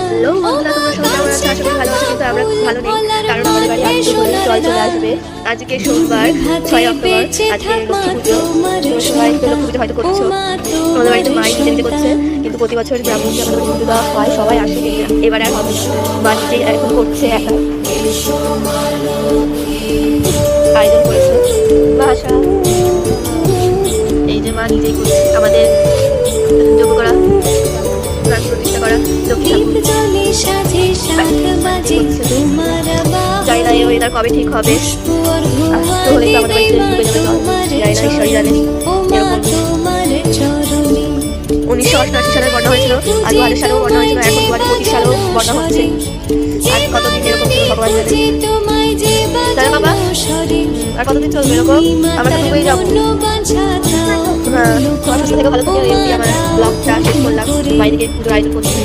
Hello বন্ধুরা, তোমরা সবাই কেমন আছো? আশা করি ভালো আছো, কিন্তু আমরা খুব ভালো নেই, কারণ আমাদের বাড়ি আজকে জল চলে আসবে। আজকে সোমবার 6 অক্টোবর, আজকে লক্ষ্মী পুজো। তোমরা সবাই তো লক্ষ্মী পুজো হয়তো করছো, আমাদের বাড়িতে মাই নিজে নিজে করছে, কিন্তু প্রতি বছর ব্রাহ্মণকে আমাদের বাড়িতে পুজো দেওয়া হয়, সবাই আসে, এবারে আর হবে না। মা নিজেই এখন করছে, একা আয়োজন করেছে ভাষা। এই যে মা নিজেই করছে আমাদের যোগ্য করা প্রাণ প্রতিষ্ঠা করা লক্ষ্মী ঠাকুর। জানি না এই ওয়েদার কবে ঠিক হবে, তো হলে তো আমাদের বাড়িতে ডুবে যাবে জল, জানি না, ঈশ্বরই জানে। এরকম 1988 সালে বন্যা হয়েছিল, আর 2000 সালেও বন্যা হয়েছিল, এখন 2025 সালেও বন্যা হচ্ছে। আর কতদিন এরকম ছিল ভগবান জানে। তাহলে বাবা আর কতদিন চলবে এরকম? আমরা তো ডুবেই যাবো। হ্যাঁ, অসুস্থ থেকে ভালো থেকে আমার ব্লগটা শেষ করলাম, বাইরে গিয়ে পুজোর আয়োজন করছি।